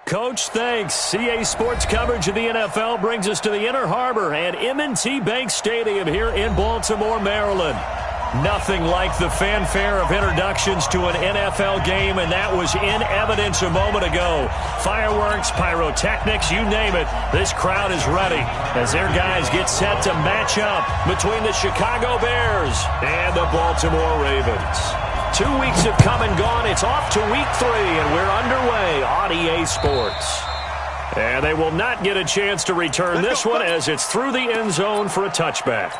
Coach, thanks. CA Sports coverage of the NFL brings us to the Inner Harbor and M&T Bank Stadium here in Baltimore, Maryland. Nothing like the fanfare of introductions to an NFL game, and that was in evidence a moment ago. Fireworks, pyrotechnics, you name it. This crowd is ready as their guys get set to match up between the Chicago Bears and the Baltimore Ravens. 2 weeks have come and gone. It's off to week 3, and we're underway on EA Sports. And they will not get a chance to return this one as it's through the end zone for a touchback.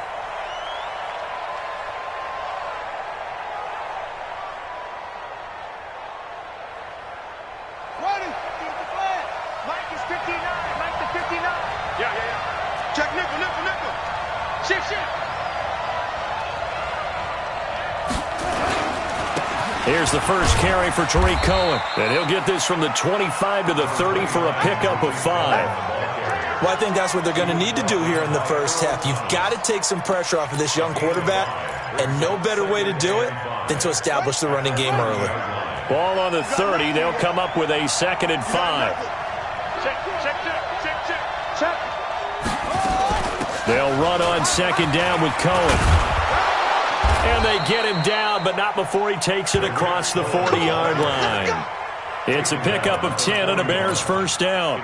Here's the first carry for Tariq Cohen. And he'll get this from the 25 to the 30 for a pickup of 5. Well, I think that's what they're going to need to do here in the first half. You've got to take some pressure off of this young quarterback, and no better way to do it than to establish the running game early. Ball on the 30. They'll come up with a 2nd and 5. Check. They'll run on 2nd down with Cohen. And they get him down, but not before he takes it across the 40-yard line. It's a pickup of 10 and a Bears first down.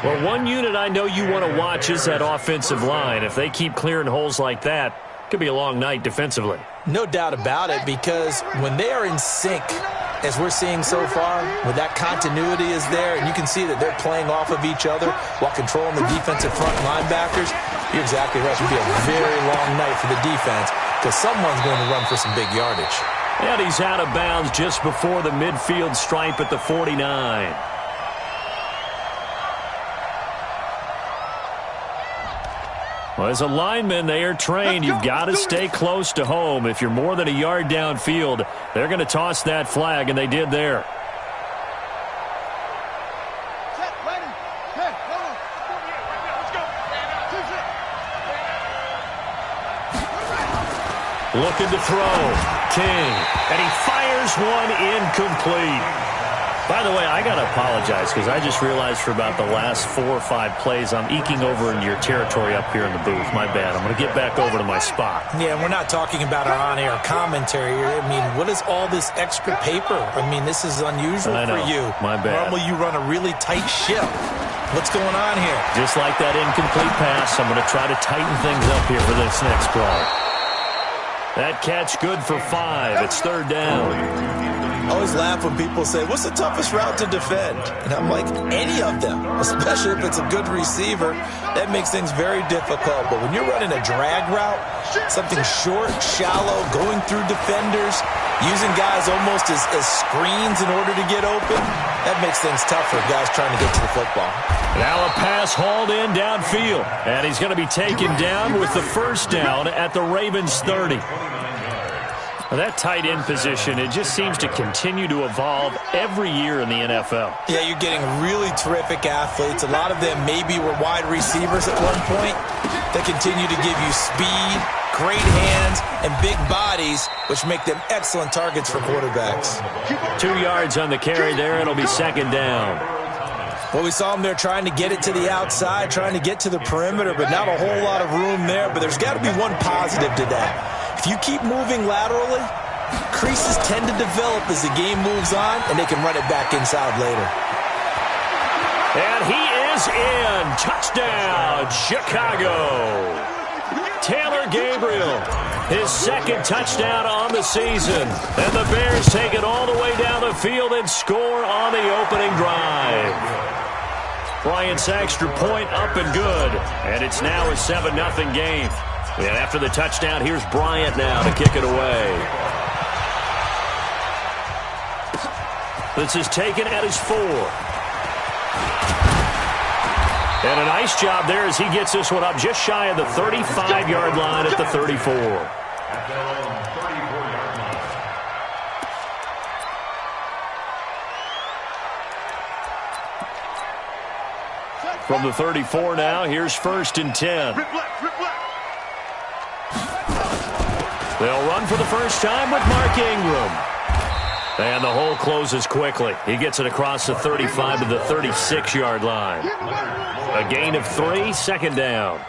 Well, one unit I know you want to watch is that offensive line. If they keep clearing holes like that, it could be a long night defensively. No doubt about it, because when they are in sync, as we're seeing so far, when that continuity is there, and you can see that they're playing off of each other while controlling the defensive front linebackers, you're exactly right. It should be a very long night for the defense, because someone's going to run for some big yardage. And he's out of bounds just before the midfield stripe at the 49. Well, as a lineman, they are trained. You've got to stay close to home. If you're more than a yard downfield, they're going to toss that flag, and they did there. Looking to throw. King. And he fires one incomplete. By the way, I got to apologize because I just realized for about the last 4 or 5 plays I'm eking over into your territory up here in the booth. My bad. I'm going to get back over to my spot. Yeah, we're not talking about our on-air commentary here. I mean, what is all this extra paper? I mean, this is unusual for you. My bad. Normally you run a really tight ship. What's going on here? Just like that incomplete pass, I'm going to try to tighten things up here for this next play. That catch good for 5. It's 3rd down. I always laugh when people say, what's the toughest route to defend? And I'm like, any of them, especially if it's a good receiver. That makes things very difficult. But when you're running a drag route, something short, shallow, going through defenders, using guys almost as screens in order to get open, that makes things tough for guys trying to get to the football. Now a pass hauled in downfield. And he's going to be taken down with the first down at the Ravens 30. Well, that tight end position, it just seems to continue to evolve every year in the NFL. Yeah, you're getting really terrific athletes. A lot of them maybe were wide receivers at one point. They continue to give you speed, great hands, and big bodies, which make them excellent targets for quarterbacks. 2 yards on the carry there. It'll be 2nd down. Well, we saw them there trying to get it to the outside, trying to get to the perimeter, but not a whole lot of room there. But there's got to be one positive to that. If you keep moving laterally, creases tend to develop as the game moves on, and they can run it back inside later. And he is in. Touchdown, Chicago. Taylor Gabriel, his 2nd touchdown on the season. And the Bears take it all the way down the field and score on the opening drive. Bryant's extra point up and good. And it's now a 7-0 game. And after the touchdown, here's Bryant now to kick it away. This is taken at his 4. And a nice job there as he gets this one up just shy of the 35-yard line at the 34. From the 34 now, here's 1st and 10. They'll run for the first time with Mark Ingram. And the hole closes quickly. He gets it across the 35 to the 36-yard line. A gain of 3, second down.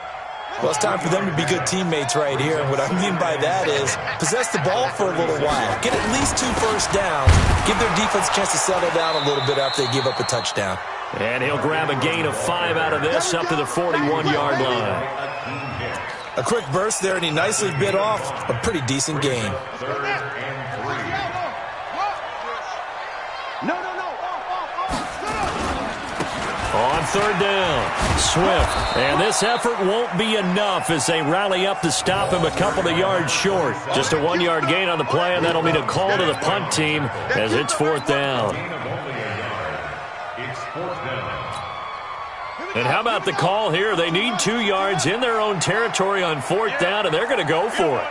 Well, it's time for them to be good teammates right here. And what I mean by that is possess the ball for a little while. Get at least 2 first downs. Give their defense a chance to settle down a little bit after they give up a touchdown. And he'll grab a gain of 5 out of this up to the 41-yard line. A quick burst there, and he nicely bit off a pretty decent gain. On third down, Swift. And this effort won't be enough as they rally up to stop him a couple of yards short. Just a 1-yard gain on the play, and that'll mean a call to the punt team as it's fourth down. And how about the call here? They need 2 yards in their own territory on fourth down, and they're going to go for it.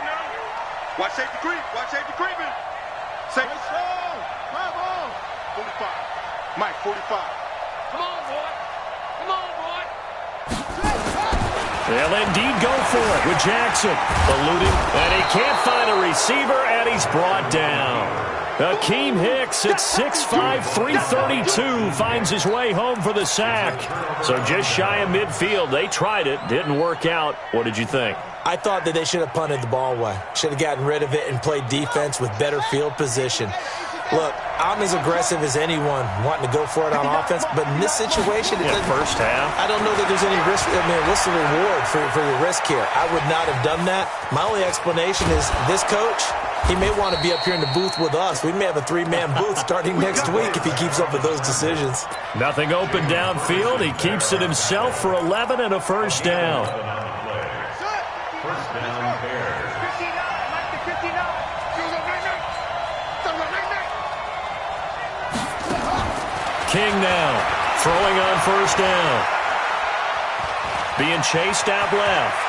Watch safety creep. Watch safety creeping. Safety. 45. Mike, 45. Come on, boy. Come on, boy. They'll indeed go for it with Jackson. Eluding, and he can't find a receiver, and he's brought down. Akeem Hicks at 6'5", 332 finds his way home for the sack. So just shy of midfield. They tried it. Didn't work out. What did you think? I thought that they should have punted the ball away. Should have gotten rid of it and played defense with better field position. Look, I'm as aggressive as anyone wanting to go for it on offense, but in this situation, first half, I don't know that there's any risk. I mean, what's the reward for your risk here? I would not have done that. My only explanation is this coach, he may want to be up here in the booth with us. We may have a 3-man booth starting next week if he keeps up with those decisions. Nothing open downfield. He keeps it himself for 11 and a first down. First down, Bears. 59, like the 59. King now, throwing on first down. Being chased out left.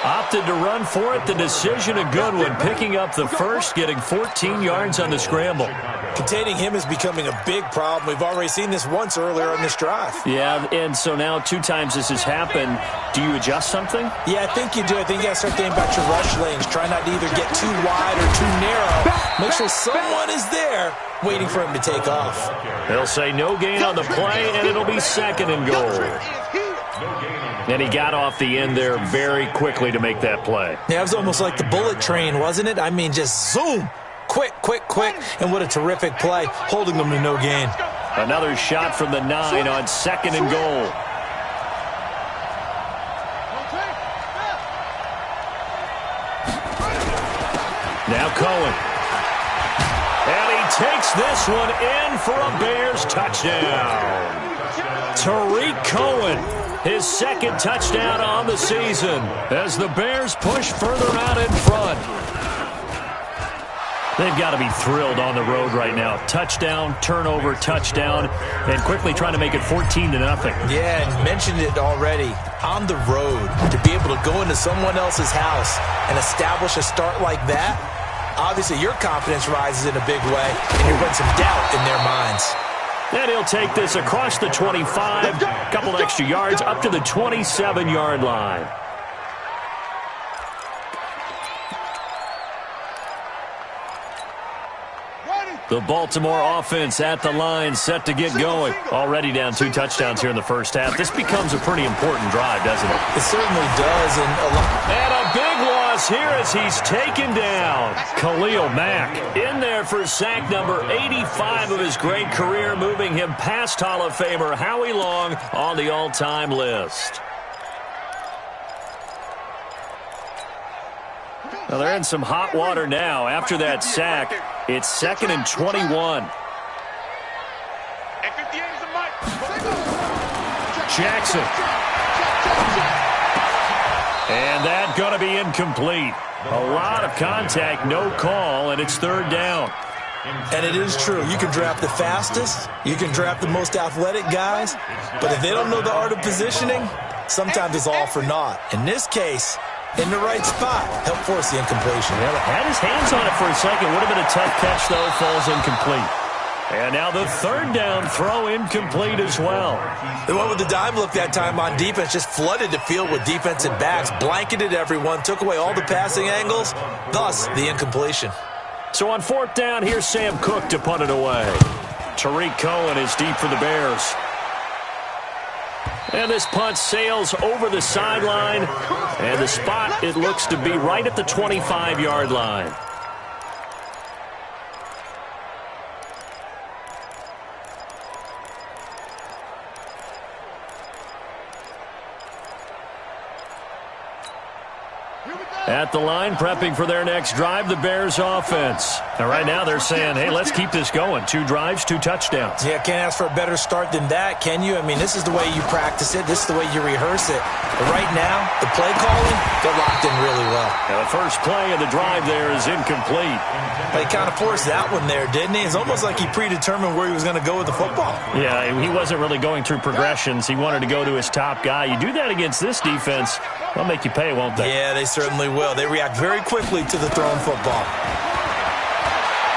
Opted to run for it. The decision a good one. Picking up the first, getting 14 yards on the scramble. Containing him is becoming a big problem. We've already seen this once earlier on this drive. Yeah, and so now 2 times this has happened. Do you adjust something? Yeah, I think you do. I think you got to start thinking about your rush lanes. Try not to either get too wide or too narrow. Make sure someone is there waiting for him to take off. They'll say no gain on the play, and it'll be second and goal. And he got off the end there very quickly to make that play. Yeah, it was almost like the bullet train, wasn't it? I mean, just zoom. Quick, quick, quick. And what a terrific play, holding them to no gain. Another shot from the 9 on second and goal. Now Cohen. And he takes this one in for a Bears touchdown. Tariq Cohen, his second touchdown on the season as the Bears push further out in front. They've got to be thrilled on the road right now. Touchdown, turnover, touchdown, and quickly trying to make it 14-0. Yeah, and mentioned it already. On the road, to be able to go into someone else's house and establish a start like that, obviously your confidence rises in a big way, and you're putting some doubt in their minds. And he'll take this across the 25, a couple extra yards, up to the 27-yard line. The Baltimore offense at the line, set to get going. Already down 2 touchdowns here in the first half. This becomes a pretty important drive, doesn't it? It certainly does. And a big loss here as he's taken down. Khalil Mack in there for sack number 85 of his great career, moving him past Hall of Famer Howie Long on the all-time list. Now they're in some hot water now. After that sack, it's 2nd and 21. Jackson. And that going to be incomplete. A lot of contact, no call, and it's 3rd down. And it is true. You can draft the fastest. You can draft the most athletic guys. But if they don't know the art of positioning, sometimes it's all for naught. In this case, in the right spot, help force the incompletion. Yeah, had his hands on it for a second. Would have been a tough catch, though. Falls incomplete. And now the 3rd down throw incomplete as well. The one with the dime look that time on defense just flooded the field with defensive backs, blanketed everyone, took away all the passing angles, thus the incompletion. So on 4th down, here's Sam Cook to punt it away. Tariq Cohen is deep for the Bears. And this punt sails over the sideline. And the spot, it looks to be right at the 25-yard line. At the line, prepping for their next drive, the Bears offense. Now, right now, they're saying, hey, let's keep this going. 2 drives, 2 touchdowns. Yeah, can't ask for a better start than that, can you? I mean, this is the way you practice it. This is the way you rehearse it. But right now, the play calling, they're locked in really well. Now, the first play of the drive there is incomplete. But he kind of forced that one there, didn't he? It's almost like he predetermined where he was going to go with the football. Yeah, he wasn't really going through progressions. He wanted to go to his top guy. You do that against this defense, they'll make you pay, won't they? Yeah, they certainly will. They react very quickly to the thrown football.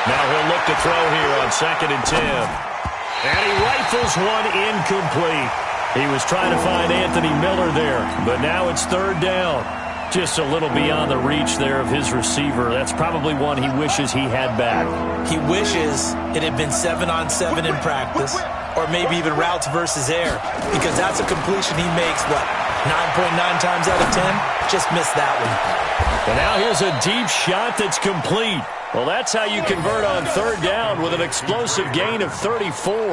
Now he'll look to throw here on 2nd and 10. And he rifles one incomplete. He was trying to find Anthony Miller there, but now it's 3rd down. Just a little beyond the reach there of his receiver. That's probably one he wishes he had back. He wishes it had been 7-on-7 in practice, or maybe even routes versus air, because that's a completion he makes, 9.9 times out of 10? Just missed that one. And now here's a deep shot that's complete. Well, that's how you convert on 3rd down with an explosive gain of 34. A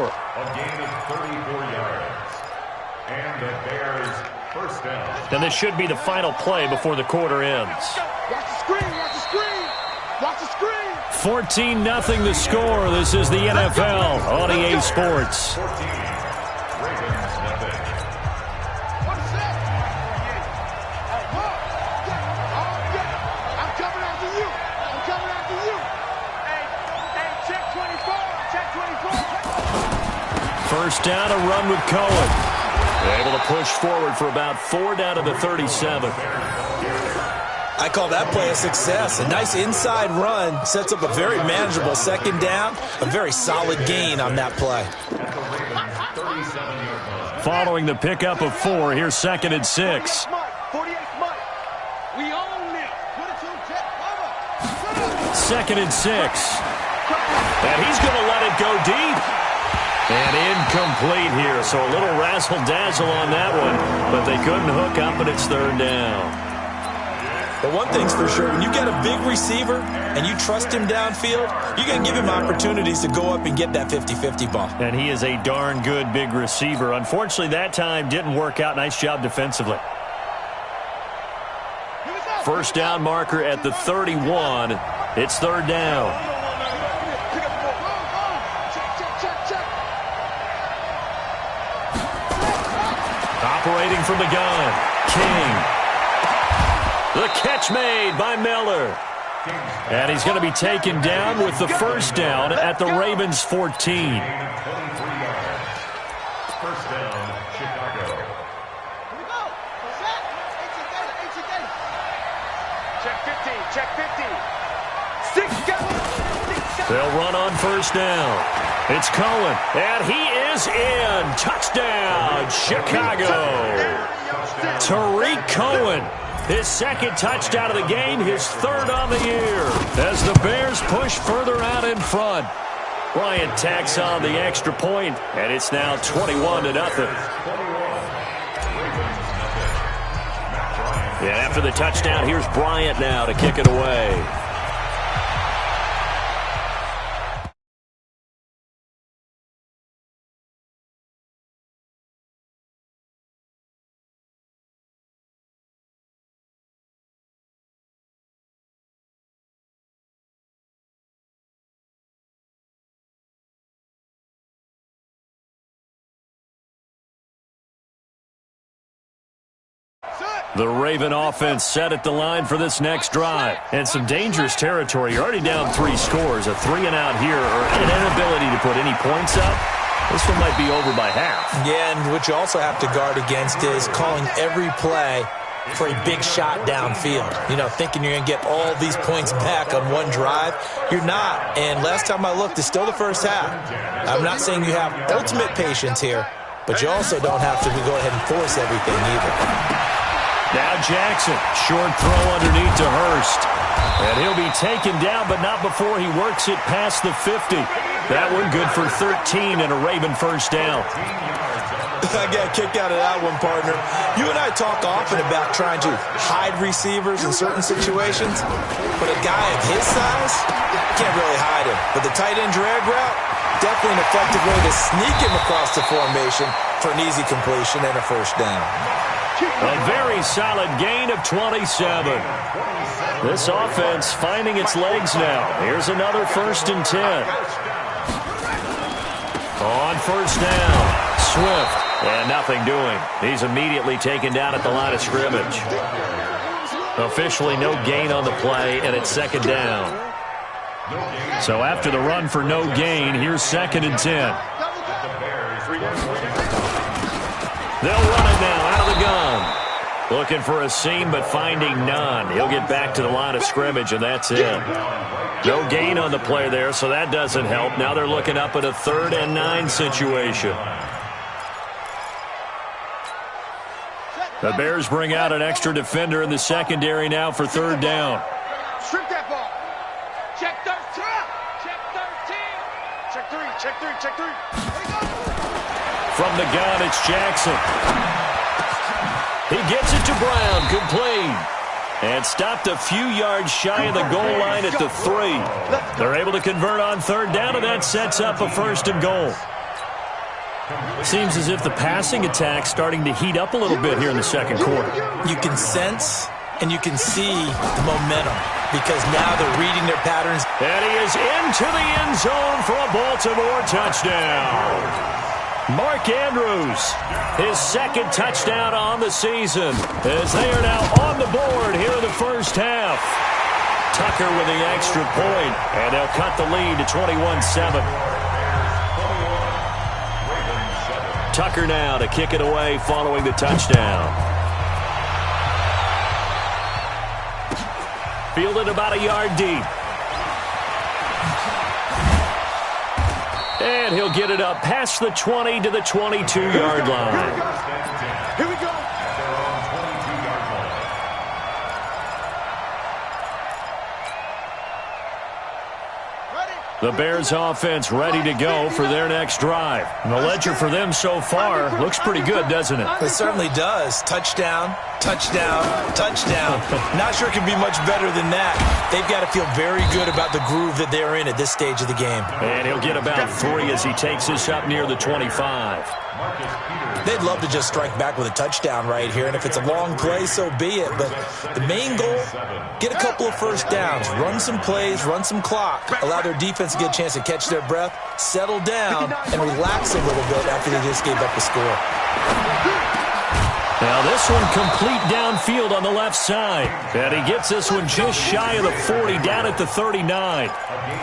gain of 34 yards. And the Bears first down. And this should be the final play before the quarter ends. Watch the screen, watch the screen, watch the screen. 14-0 the score. This is the NFL on EA Sports. 14. Ravens MOF. What's that? I'm coming after you. I'm coming after you. Hey, check 24. Check 24. First down, a run with Cohen. Able to push forward for about 4 down to the 37. I call that play a success. A nice inside run sets up a very manageable 2nd down. A very solid gain on that play. Following the pickup of 4, here's 2nd and 6. 48th month. We own this. 22 check cover. 2nd and 6. And he's going to let it go deep. And incomplete here, so a little razzle-dazzle on that one, but they couldn't hook up, and it's 3rd down. But one thing's for sure, when you get a big receiver and you trust him downfield, you're going to give him opportunities to go up and get that 50-50 ball. And he is a darn good big receiver. Unfortunately, that time didn't work out. Nice job defensively. First down marker at the 31. It's 3rd down. Operating from the gun, King. The catch made by Miller. And he's going to be taken down with the first down at the Ravens 14. First down, Chicago. Here we go. Check 15. Check 15. 6 They'll run on first down. It's Cohen, and he is in. Touchdown, Chicago. Tariq Cohen, his 2nd touchdown of the game, his 3rd on the year, as the Bears push further out in front. Bryant tacks on the extra point, and it's now 21-0. And after the touchdown, here's Bryant now to kick it away. The Raven offense set at the line for this next drive. And some dangerous territory. You're already down 3 scores. A 3-and-out here, or an inability to put any points up. This one might be over by half. Yeah, and what you also have to guard against is calling every play for a big shot downfield. You know, thinking you're going to get all these points back on one drive. You're not. And last time I looked, it's still the first half. I'm not saying you have ultimate patience here, but you also don't have to go ahead and force everything either. Now Jackson, short throw underneath to Hurst. And he'll be taken down, but not before he works it past the 50. That one good for 13 and a Raven first down. I got a kick out of that one, partner. You and I talk often about trying to hide receivers in certain situations, but a guy of his size can't really hide him. But the tight end drag route, definitely an effective way to sneak him across the formation for an easy completion and a first down. A very solid gain of 27. This offense finding its legs now. Here's another 1st and 10. On first down, Swift. And nothing doing. He's immediately taken down at the line of scrimmage. Officially no gain on the play, and it's 2nd down. So after the run for no gain, here's 2nd and 10. They'll run it now out of the gun. Looking for a seam, but finding none. He'll get back to the line of scrimmage, and that's it. No gain on the play there, so that doesn't help. Now they're looking up at a 3rd and 9 situation. The Bears bring out an extra defender in the secondary now for 3rd down. Strip that ball. Check 13. Check 13. Check 3. Check 3. Check 3. From the gun, it's Jackson. He gets it to Brown, complete. And stopped a few yards shy of the goal line at the 3. They're able to convert on 3rd down, and that sets up a 1st and goal. Seems as if the passing attack's starting to heat up a little bit here in the 2nd quarter. You can sense and you can see the momentum because now they're reading their patterns. And he is into the end zone for a Baltimore touchdown. Mark Andrews, his 2nd touchdown on the season, as they are now on the board here in the first half. Tucker with the extra point, and they'll cut the lead to 21-7. Tucker now to kick it away following the touchdown. Fielded about a yard deep. And he'll get it up past the 20 to the 22-yard line. Here we go. The Bears offense ready to go for their next drive. And the ledger for them so far looks pretty good, doesn't it? It certainly does. Touchdown, touchdown, touchdown. Not sure it can be much better than that. They've got to feel very good about the groove that they're in at this stage of the game. And he'll get about 3 as he takes this up near the 25. They'd love to just strike back with a touchdown right here, and if it's a long play, so be it. But the main goal, get a couple of first downs, run some plays, run some clock, allow their defense to get a chance to catch their breath, settle down, and relax a little bit after they just gave up the score. Now this one complete downfield on the left side. And he gets this one just shy of the 40, down at the 39.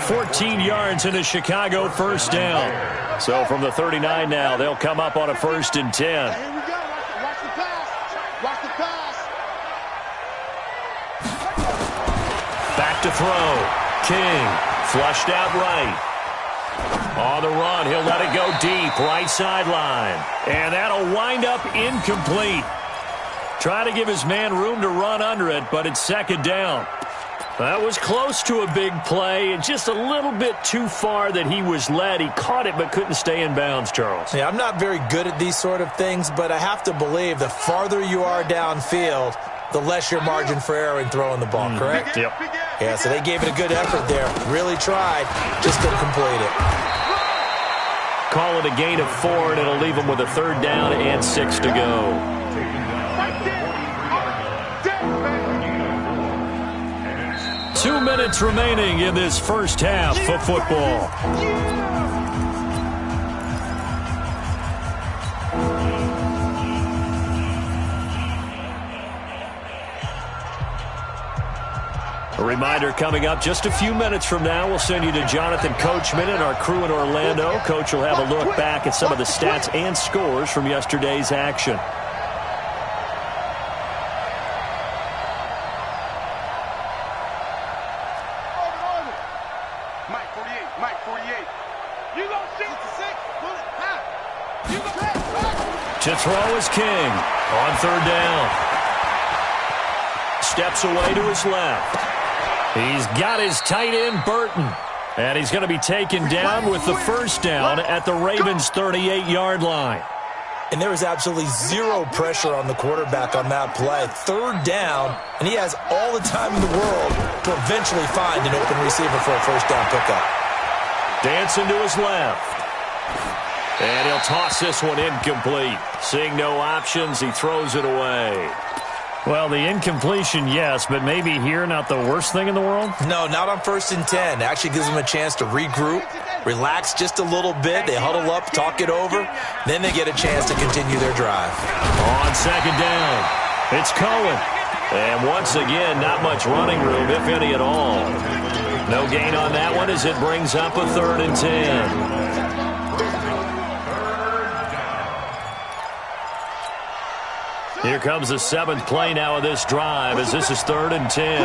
14 yards in a Chicago first down. So from the 39 now, they'll come up on a 1st and 10. Here we go. Watch the pass. Watch the pass. Back to throw. King flushed out right. On the run, he'll let it go deep, right sideline. And that'll wind up incomplete. Trying to give his man room to run under it, but it's 2nd down. That was close to a big play, and just a little bit too far that he was led. He caught it but couldn't stay in bounds, Charles. Yeah, I'm not very good at these sort of things, but I have to believe the farther you are downfield, the less your margin for error in throwing the ball, correct? Yep. Yeah, so they gave it a good effort there. Really tried, just couldn't complete it. Call it a gain of 4, and it'll leave him with a 3rd down and 6 to go. 2 minutes remaining in this first half of football. A reminder coming up just a few minutes from now, we'll send you to Jonathan Coachman and our crew in Orlando. Coach will have a look back at some of the stats and scores from yesterday's action. Mike 48. Mike 48. You go 66. Bullet. Half. You go back. To throw is King on 3rd down. Steps away to his left. He's got his tight end, Burton. And he's going to be taken down with the first down at the Ravens' 38-yard line. And there was absolutely zero pressure on the quarterback on that play. Third down, and he has all the time in the world to eventually find an open receiver for a first down pickup. Dancing to his left. And he'll toss this one incomplete. Seeing no options, he throws it away. Well, the incompletion, yes, but maybe here not the worst thing in the world? No, not on 1st and 10. Actually gives them a chance to regroup, relax just a little bit. They huddle up, talk it over. Then they get a chance to continue their drive. On second down, it's Cohen. And once again, not much running room, if any at all. No gain on that one as it brings up a 3rd and 10. Here comes the 7th play now of this drive as this is 3rd and 10.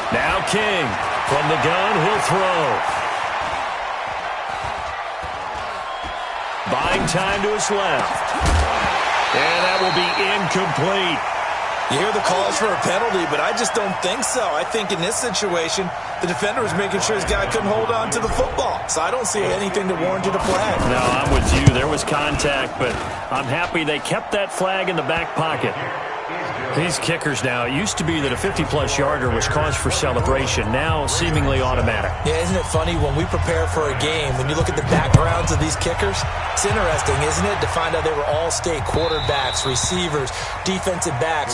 Now King from the gun, he'll throw. Buying time to his left. And that will be incomplete. You hear the calls for a penalty, but I just don't think so. I think in this situation, the defender was making sure his guy couldn't hold on to the football. So I don't see anything that warranted a flag. No, I'm with you. There was contact, but I'm happy they kept that flag in the back pocket. These kickers now, it used to be that a 50-plus yarder was cause for celebration. Now, seemingly automatic. Yeah, isn't it funny when we prepare for a game, when you look at the backgrounds of these kickers, it's interesting, isn't it, to find out they were all-state quarterbacks, receivers, defensive backs,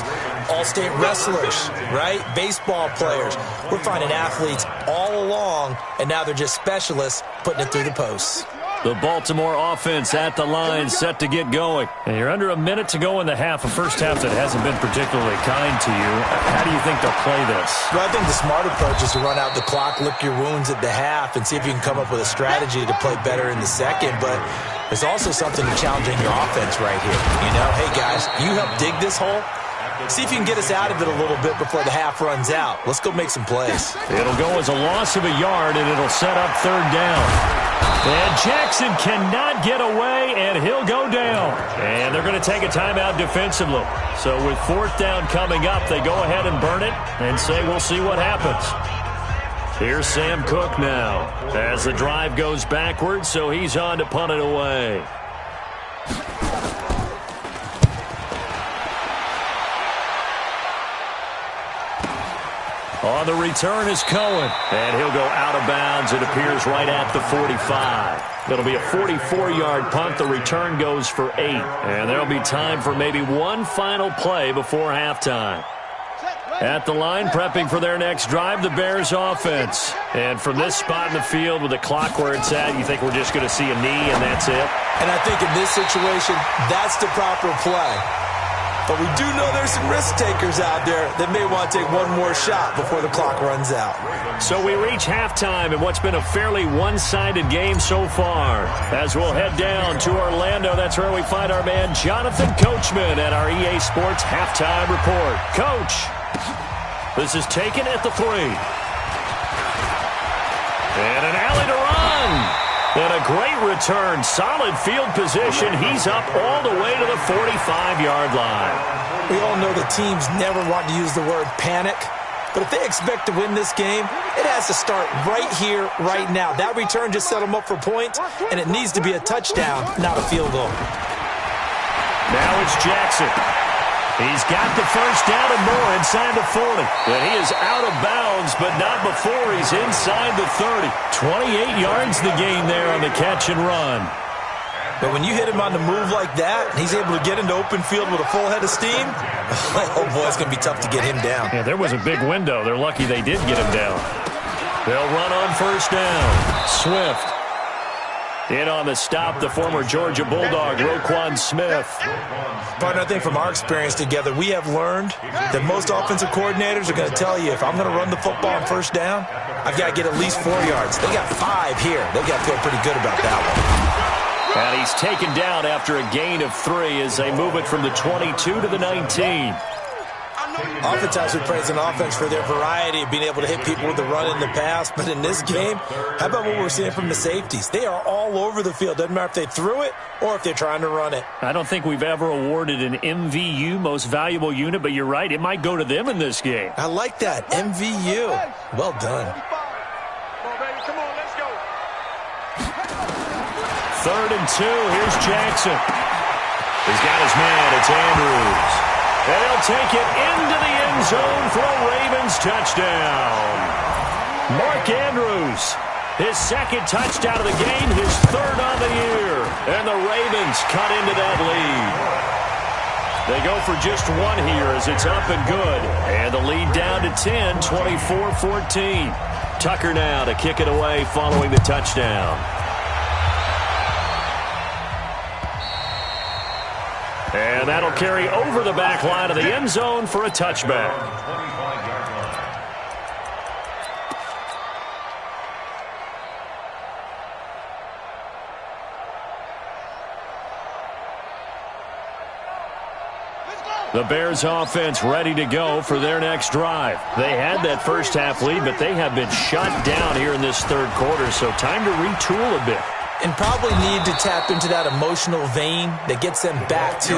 all-state wrestlers, right? Baseball players. We're finding athletes all along, and now they're just specialists putting it through the posts. The Baltimore offense at the line, set to get going. And you're under a minute to go in the half, a first half that hasn't been particularly kind to you. How do you think they'll play this? Well, I think the smart approach is to run out the clock, lick your wounds at the half, and see if you can come up with a strategy to play better in the second. But there's also something challenging your offense right here. You know, hey, guys, you help dig this hole. See if you can get us out of it a little bit before the half runs out. Let's go make some plays. It'll go as a loss of a yard, and it'll set up 3rd down. And Jackson cannot get away, and he'll go down. And they're going to take a timeout defensively. So with 4th down coming up, they go ahead and burn it and say we'll see what happens. Here's Sam Cook now as the drive goes backwards, so he's on to punt it away. On the return is Cohen, and he'll go out of bounds. It appears right at the 45. It'll be a 44-yard punt. The return goes for 8, and there'll be time for maybe one final play before halftime. At the line, prepping for their next drive, the Bears offense. And from this spot in the field with the clock where it's at, you think we're just going to see a knee and that's it? And I think in this situation, that's the proper play. But we do know there's some risk takers out there that may want to take one more shot before the clock runs out. So we reach halftime in what's been a fairly one-sided game so far. As we'll head down to Orlando, that's where we find our man Jonathan Coachman at our EA Sports Halftime Report. Coach, this is taken at the 3. And an alley to run. And a great return. Solid field position. He's up all the way to the 45-yard line. We all know the teams never want to use the word panic. But if they expect to win this game, it has to start right here, right now. That return just set them up for points, and it needs to be a touchdown, not a field goal. Now it's Jackson. He's got the first down and more inside the 40. And he is out of bounds, but not before he's inside the 30. 28 yards the gain there on the catch and run. But when you hit him on the move like that, he's able to get into open field with a full head of steam, oh boy, it's going to be tough to get him down. Yeah, there was a big window. They're lucky they did get him down. They'll run on first down. Swift. In on the stop, the former Georgia Bulldog, Roquan Smith. Partner, I think from our experience together, we have learned that most offensive coordinators are going to tell you, if I'm going to run the football on first down, I've got to get at least 4 yards. They got 5 here. They've got to feel pretty good about that one. And he's taken down after a gain of 3 as they move it from the 22 to the 19. Oftentimes we praise an offense for their variety of being able to hit people with the run in the pass, but in this game, how about what we're seeing from the safeties? They are all over the field. Doesn't matter if they threw it or if they're trying to run it. I don't think we've ever awarded an MVU, most valuable unit, but you're right, it might go to them in this game. I like that, MVU. Well done. Come on, let's go. 3rd and 2, here's Jackson. He's got his man, it's Andrews. And he'll take it into the end zone for a Ravens touchdown. Mark Andrews, his 2nd touchdown of the game, his 3rd on the year. And the Ravens cut into that lead. They go for just 1 here as it's up and good. And the lead down to 10, 24-14. Tucker now to kick it away following the touchdown. And that'll carry over the back line of the end zone for a touchback. The Bears offense ready to go for their next drive. They had that first half lead, but they have been shut down here in this 3rd quarter, so time to retool a bit. And probably need to tap into that emotional vein that gets them back to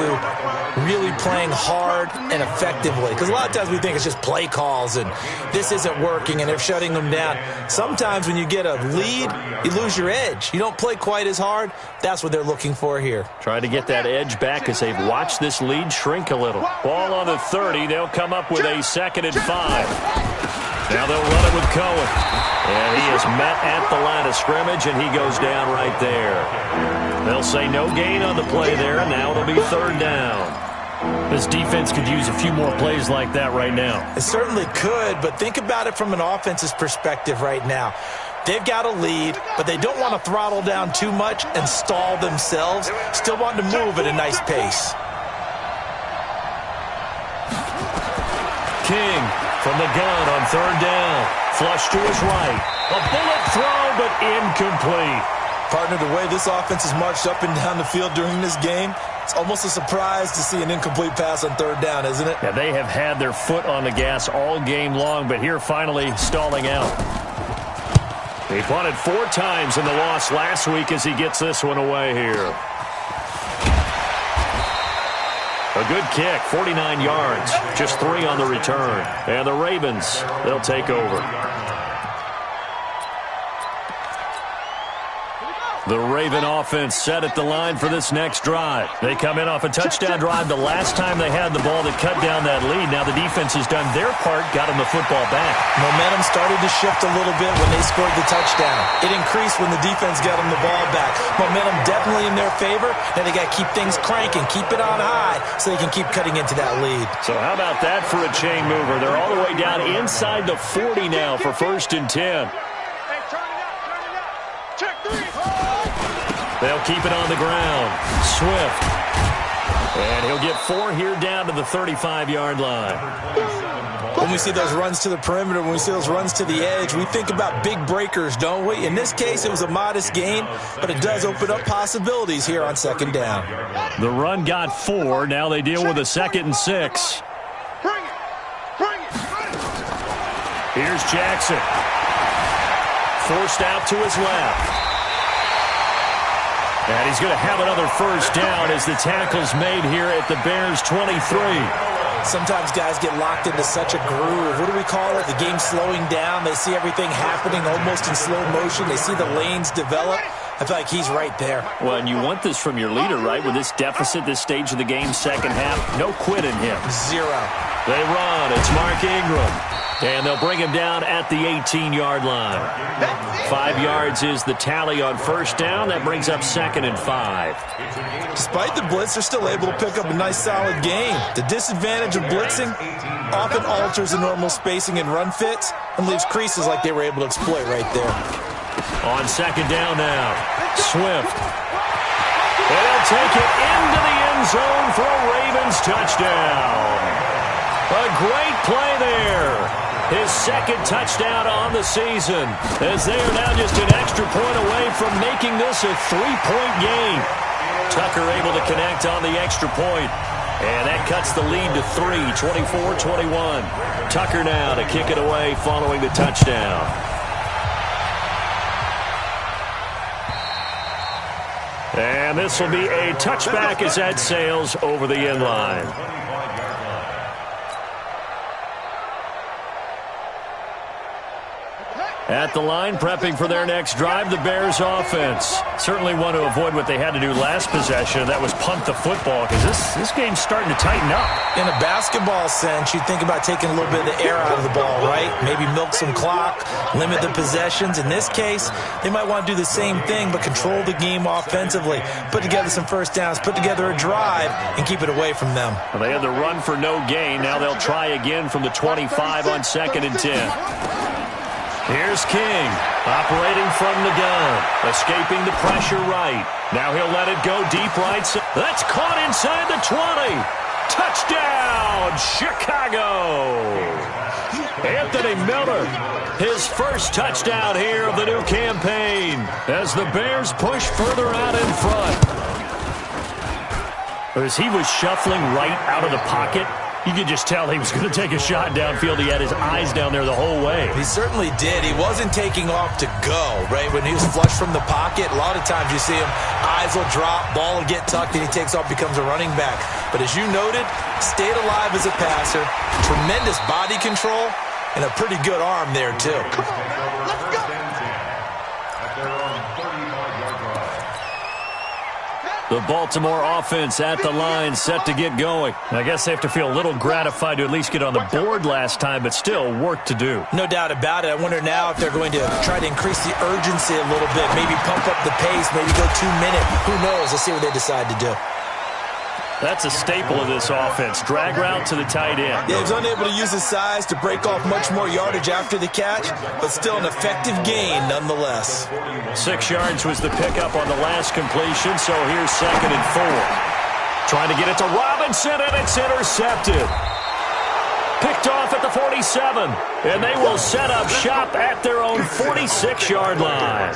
really playing hard and effectively. Because a lot of times we think it's just play calls and this isn't working and they're shutting them down. Sometimes when you get a lead, you lose your edge. You don't play quite as hard. That's what they're looking for here. Trying to get that edge back as they've watched this lead shrink a little. Ball on the 30. They'll come up with a 2nd and 5. Now they'll run it with Cohen. And he is met at the line of scrimmage, and he goes down right there. They'll say no gain on the play there, and now it'll be 3rd down. This defense could use a few more plays like that right now. It certainly could, but think about it from an offense's perspective right now. They've got a lead, but they don't want to throttle down too much and stall themselves. Still want to move at a nice pace. King from the gun on 3rd down. Flush to his right. A bullet throw, but incomplete. Partner, the way this offense has marched up and down the field during this game, it's almost a surprise to see an incomplete pass on 3rd down, isn't it? Yeah, they have had their foot on the gas all game long, but here finally stalling out. He punted 4 times in the loss last week as he gets this one away here. A good kick, 49 yards, just 3 on the return. And the Ravens, they'll take over. The Raven offense set at the line for this next drive. They come in off a touchdown drive the last time they had the ball that cut down that lead. Now the defense has done their part, got them the football back. Momentum started to shift a little bit when they scored the touchdown. It increased when the defense got them the ball back. Momentum definitely in their favor. Now they got to keep things cranking, keep it on high so they can keep cutting into that lead. So how about that for a chain mover? They're all the way down inside the 40 now for 1st and 10. They'll keep it on the ground. Swift. And he'll get 4 here down to the 35-yard line. When we see those runs to the perimeter, when we see those runs to the edge, we think about big breakers, don't we? In this case, it was a modest gain, but it does open up possibilities here on 2nd down. The run got 4. Now they deal with a 2nd and 6. Here's Jackson. Forced out to his left. And he's going to have another 1st down as the tackle's made here at the Bears' 23. Sometimes guys get locked into such a groove. What do we call it? The game slowing down. They see everything happening almost in slow motion. They see the lanes develop. I feel like he's right there. Well, and you want this from your leader, right? With this deficit, this stage of the game, 2nd half, no quit in him. 0. They run. It's Mark Ingram. And they'll bring him down at the 18-yard line. 5 yards is the tally on 1st down. That brings up 2nd and 5. Despite the blitz, they're still able to pick up a nice, solid gain. The disadvantage of blitzing often alters the normal spacing and run fits and leaves creases like they were able to exploit right there. On 2nd down now, Swift. And they'll take it into the end zone for a Ravens touchdown. A great play there. His 2nd touchdown on the season, as they are now just an extra point away from making this a 3-point game. Tucker able to connect on the extra point. And that cuts the lead to 3, 24-21. Tucker now to kick it away following the touchdown. And this will be a touchback as that sails over the end line. At the line, prepping for their next drive, the Bears offense. Certainly want to avoid what they had to do last possession. That was punt the football, because this game's starting to tighten up. In a basketball sense, you think about taking a little bit of the air out of the ball, right? Maybe milk some clock, limit the possessions. In this case, they might want to do the same thing, but control the game offensively. Put together some first downs, put together a drive, and keep it away from them. Well, they had the run for no gain. Now they'll try again from the 25 on 2nd and 10. Here's King, operating from the gun, escaping the pressure right. Now he'll let it go deep right. That's caught inside the 20. Touchdown, Chicago. Anthony Miller, his first touchdown here of the new campaign as the Bears push further out in front. As he was shuffling right out of the pocket, you could just tell he was going to take a shot downfield. He had his eyes down there the whole way. He certainly did. He wasn't taking off to go, right? When he was flushed from the pocket, a lot of times you see him, eyes will drop, ball will get tucked, and he takes off, becomes a running back. But as you noted, stayed alive as a passer, tremendous body control, and a pretty good arm there, too. Come on, man. Let's go. The Baltimore offense at the line, set to get going. I guess they have to feel a little gratified to at least get on the board last time, but still work to do. No doubt about it. I wonder now if they're going to try to increase the urgency a little bit, maybe pump up the pace, maybe go 2 minute. Who knows? Let's see what they decide to do. That's a staple of this offense. Drag route to the tight end. Yeah, he was unable to use his size to break off much more yardage after the catch, but still an effective gain nonetheless. 6 yards was the pickup on the last completion, so here's 2nd and 4. Trying to get it to Robinson, and it's intercepted. Picked off at the 47, and they will set up shop at their own 46-yard line.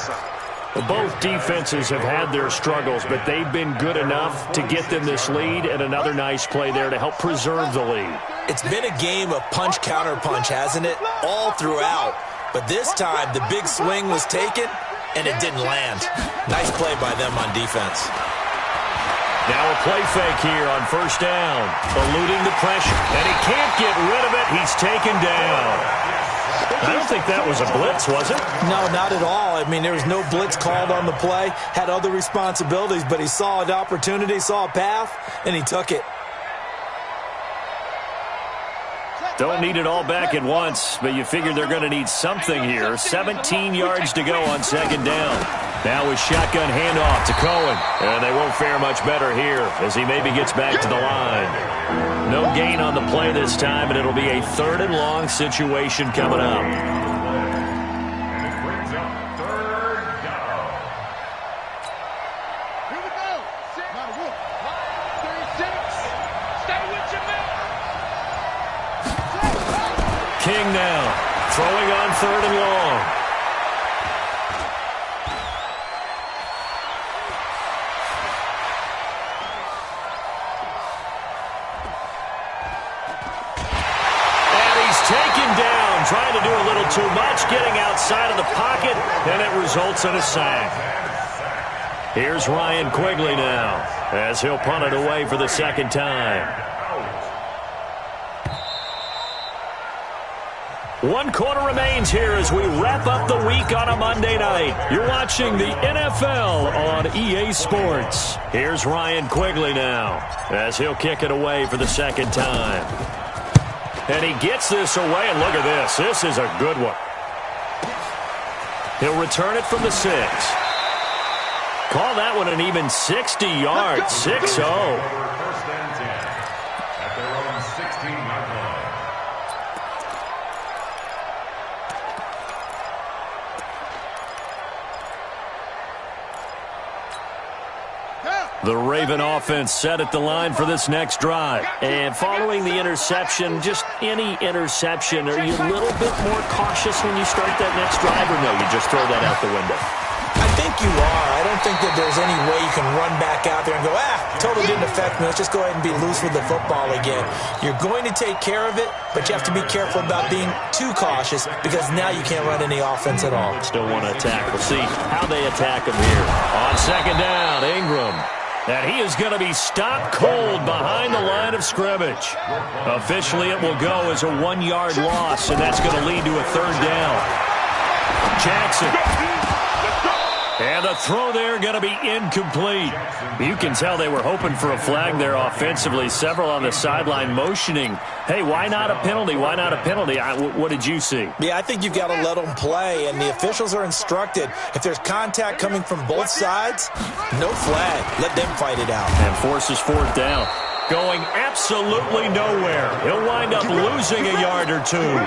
Both defenses have had their struggles, but they've been good enough to get them this lead, and another nice play there to help preserve the lead. It's been a game of punch-counter-punch, hasn't it? All throughout. But this time, the big swing was taken, and it didn't land. Nice play by them on defense. Now a play fake here on 1st down, eluding the pressure, and he can't get rid of it. He's taken down. I don't think that was a blitz, was it? No, not at all. I mean, there was no blitz called on the play. Had other responsibilities, but he saw an opportunity, saw a path, and he took it. Don't need it all back at once, but you figure they're going to need something here. 17 yards to go on 2nd down. Now a shotgun handoff to Cohen, and they won't fare much better here as he maybe gets back to the line. No gain on the play this time, and it'll be a 3rd and long situation coming up. And it brings up 3rd down. Here we go. 36. Stay with your man. King now, throwing on 3rd and long. Trying to do a little too much, getting outside of the pocket, and it results in a sack. Here's Ryan Quigley now, as he'll punt it away for the 2nd time. 1 quarter remains here as we wrap up the week on a Monday night. You're watching the NFL on EA Sports. Here's Ryan Quigley now, as he'll kick it away for the 2nd time. And he gets this away, and look at this. This is a good one. He'll return it from the 6. Call that one an even 60 yards, 6-0. 1st and 10 at their own 16-yard line. The Raven offense set at the line for this next drive. And following the interception, just any interception, are you a little bit more cautious when you start that next drive, or no, you just throw that out the window? I think think you are. I don't think that there's any way you can run back out there and go, totally didn't affect me. Let's just go ahead and be loose with the football again. You're going to take care of it, but you have to be careful about being too cautious because now you can't run any offense at all. Still want to attack. We'll see how they attack him here. On second down, Ingram. And he is going to be stopped cold behind the line of scrimmage. Officially, it will go as a 1-yard loss, and that's going to lead to a third down. Jackson. And the throw there going to be incomplete. You can tell they were hoping for a flag there offensively. Several on the sideline motioning, hey, why not a penalty? Why not a penalty? What did you see? Yeah, I think you've got to let them play, and the officials are instructed. If there's contact coming from both sides, no flag. Let them fight it out. And forces fourth down. Going absolutely nowhere. He'll wind up losing a yard or two.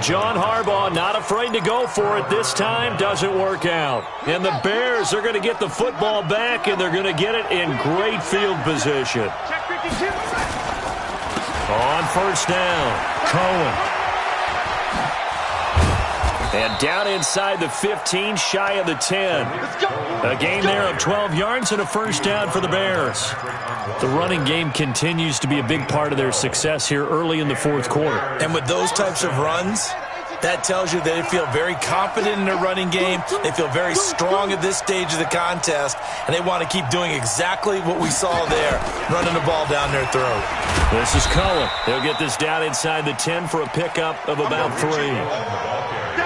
John Harbaugh not afraid to go for it this time. Doesn't work out. And the Bears are going to get the football back, and they're going to get it in great field position. On first down, Cohen. And down inside the 15, shy of the 10. A gain there of 12 yards and a first down for the Bears. The running game continues to be a big part of their success here early in the fourth quarter. And with those types of runs, that tells you they feel very confident in their running game. They feel very strong at this stage of the contest, and they want to keep doing exactly what we saw there, running the ball down their throat. This is Cullen. They'll get this down inside the 10 for a pickup of about 3.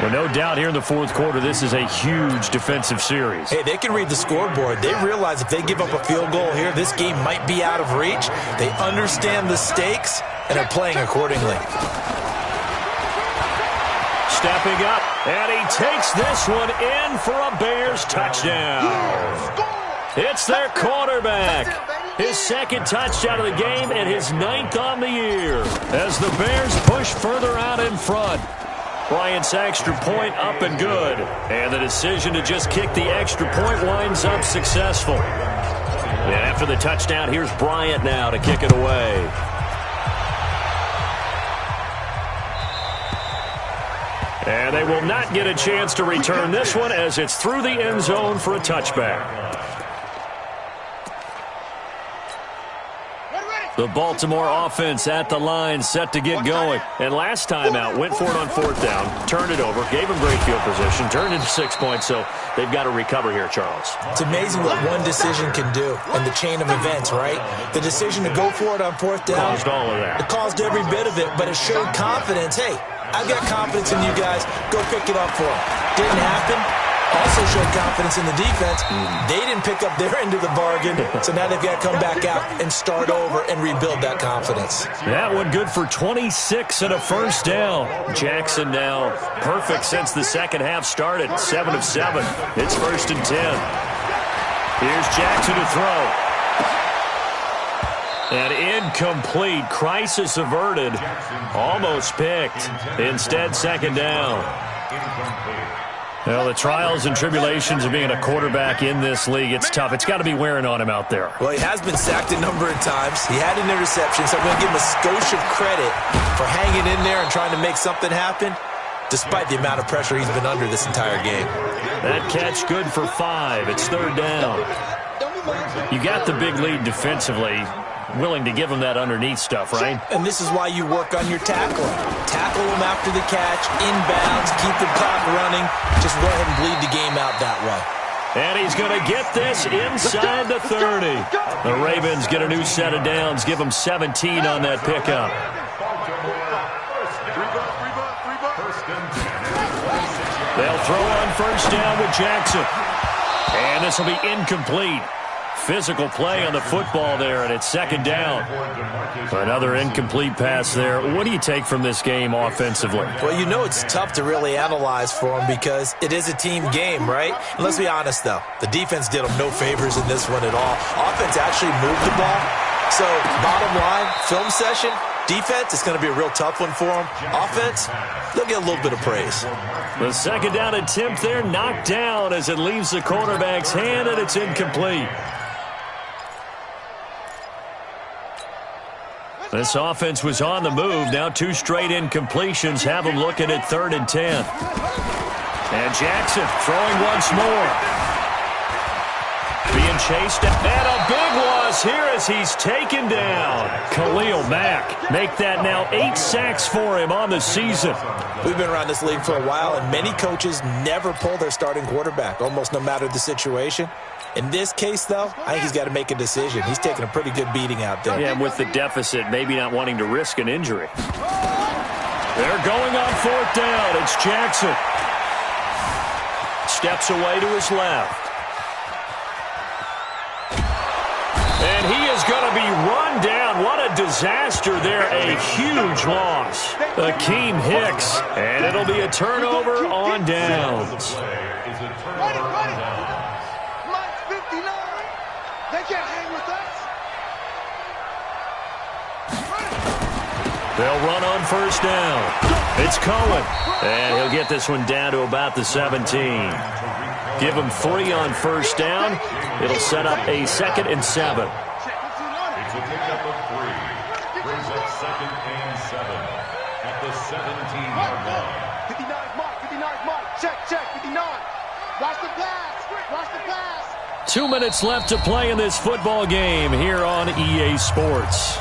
Well, no doubt here in the fourth quarter, this is a huge defensive series. Hey, they can read the scoreboard. They realize if they give up a field goal here, this game might be out of reach. They understand the stakes and are playing accordingly. Stepping up, and he takes this one in for a Bears touchdown. It's their quarterback. His second touchdown of the game and his 9th on the year as the Bears push further out in front. Bryant's extra point up and good. And the decision to just kick the extra point winds up successful. And after the touchdown, here's Bryant now to kick it away. And they will not get a chance to return this one as it's through the end zone for a touchback. The Baltimore offense at the line, set to get going. And last time out, went for it on fourth down, turned it over, gave them great field position, turned into 6 points, so they've got to recover here, Charles. It's amazing what one decision can do in the chain of events, right? The decision to go for it on fourth down. Caused all of that. It caused every bit of it, but it showed confidence. Hey, I've got confidence in you guys. Go pick it up for them. Didn't happen. Also showed confidence in the defense. They didn't pick up their end of the bargain, so now they've got to come back out and start over and rebuild that confidence. That one good for 26 and a first down. Jackson now perfect since the second half started. 7 of 7. It's 1st and 10. Here's Jackson to throw. And incomplete. Crisis averted. Almost picked. Instead, second down. Well, the trials and tribulations of being a quarterback in this league, it's tough. It's got to be wearing on him out there. Well, he has been sacked a number of times. He had an interception, so I'm going to give him a skosh of credit for hanging in there and trying to make something happen, despite the amount of pressure he's been under this entire game. That catch good for 5. It's third down. You got the big lead defensively. Willing to give him that underneath stuff, right? And this is why you work on your tackling. Tackle him after the catch, inbounds, keep the clock running. Just go ahead and bleed the game out that way. And he's going to get this inside the 30. The Ravens get a new set of downs, give them 17 on that pickup. They'll throw on first down with Jackson. And this will be incomplete. Physical play on the football there, and it's second down. Another incomplete pass there. What do you take from this game offensively? Well, you know it's tough to really analyze for them because it is a team game, right? And let's be honest, though. The defense did them no favors in this one at all. Offense actually moved the ball. So, bottom line, film session, defense, it's going to be a real tough one for them. Offense, they'll get a little bit of praise. The second down attempt there knocked down as it leaves the quarterback's hand, and it's incomplete. This offense was on the move. Now 2 straight incompletions have them looking at 3rd and 10. And Jackson throwing once more. chased, and a big loss here as he's taken down. Khalil Mack make that now 8 sacks for him on the season. We've been around this league for a while, and many coaches never pull their starting quarterback, almost no matter the situation. In this case, though, I think he's got to make a decision. He's taking a pretty good beating out there. Yeah, and with the deficit, maybe not wanting to risk an injury. They're going on 4th down. It's Jackson. Steps away to his left. And he is going to be run down. What a disaster there. A huge loss. Akeem Hicks. And it'll be a turnover on downs. Mine's 59. They can't hang with us. They'll run on 1st down. It's Cohen. And he'll get this one down to about the 17. Give him 3 on 1st down. It'll set up a 2nd and 7. It's a pickup of 3. Brings up 2nd and 7 at the 17-yard line. 59 mark, 59 mark. Check, 59. Watch the pass. Watch the pass. 2 minutes left to play in this football game here on EA Sports.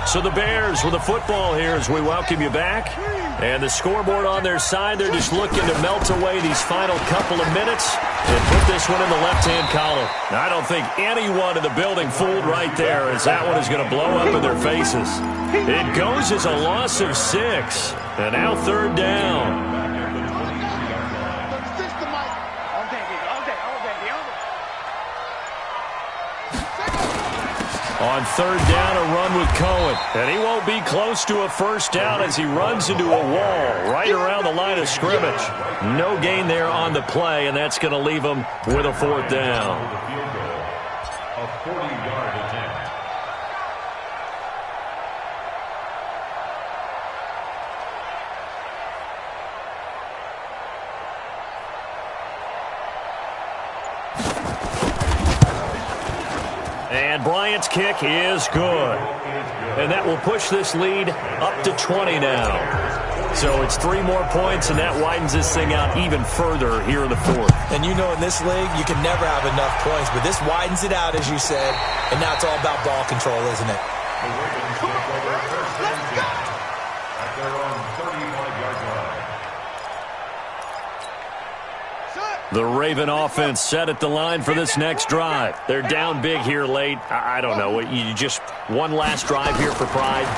So the Bears with the football here as we welcome you back. And the scoreboard on their side, they're just looking to melt away these final couple of minutes and put this one in the left-hand column. I don't think anyone in the building fooled right there, as that one is going to blow up in their faces. It goes as a loss of 6. And now 3rd down. On 3rd down, a run with Cohen. And he won't be close to a 1st down as he runs into a wall right around the line of scrimmage. No gain there on the play, and that's going to leave him with a 4th down. A 40-yard attempt. And Bryant's kick is good. And that will push this lead up to 20 now. So it's 3 more points, and that widens this thing out even further here in the 4th. And you know in this league, you can never have enough points, but this widens it out, as you said, and now it's all about ball control, isn't it? The Ravens take over 1st and 10 at their own 35-yard line. The Raven offense set at the line for this next drive. They're down big here late. I don't know. You just one last drive here for pride?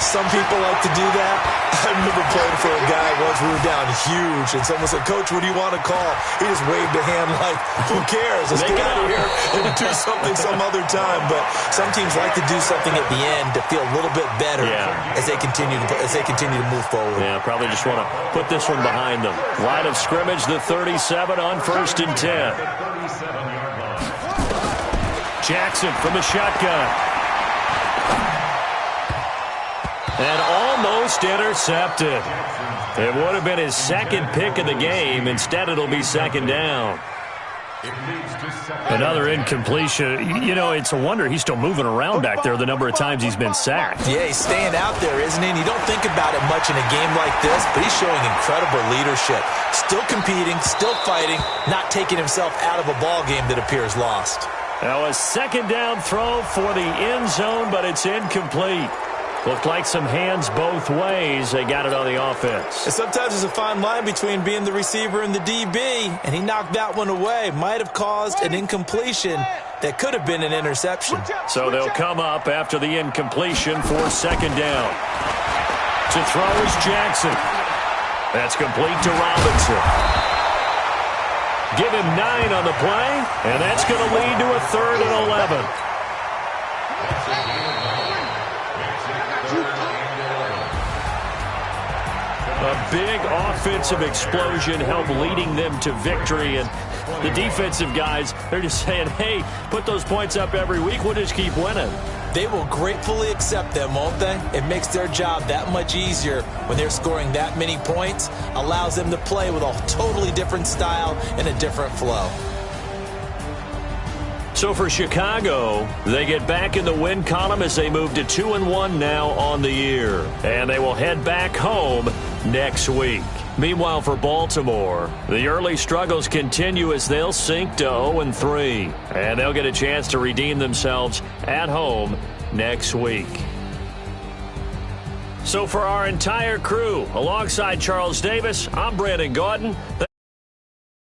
Some people like to do that. I remember playing for a guy once. We were down huge, and someone said, "Coach, what do you want to call?" He just waved a hand like, "Who cares? Let's get out of here and do something some other time." But some teams like to do something at the end to feel a little bit better as they continue to move forward. Yeah, probably just want to put this one behind them. Line of scrimmage, the 37 on 1st and 10. Jackson from the shotgun. And almost intercepted. It would have been his 2nd pick of the game. Instead, it'll be 2nd down. Another incompletion. You know, it's a wonder he's still moving around back there the number of times he's been sacked. Yeah, he's staying out there, isn't he? And you don't think about it much in a game like this, but he's showing incredible leadership. Still competing, still fighting, not taking himself out of a ball game that appears lost. Now a 2nd down throw for the end zone, but it's incomplete. Looked like some hands both ways. They got it on the offense. And sometimes there's a fine line between being the receiver and the DB, and he knocked that one away. Might have caused an incompletion that could have been an interception. So they'll come up after the incompletion for 2nd down. To throw is Jackson. That's complete to Robinson. Give him 9 on the play, and that's going to lead to a 3rd and 11. A big offensive explosion helped leading them to victory, and the defensive guys, they're just saying, hey, put those points up every week, we'll just keep winning. They will gratefully accept them, won't they? It makes their job that much easier when they're scoring that many points, allows them to play with a totally different style and a different flow. So for Chicago, they get back in the win column as they move to 2-1 now on the year. And they will head back home next week. Meanwhile, for Baltimore, the early struggles continue as they'll sink to 0-3. And they'll get a chance to redeem themselves at home next week. So for our entire crew, alongside Charles Davis, I'm Brandon Gaudin.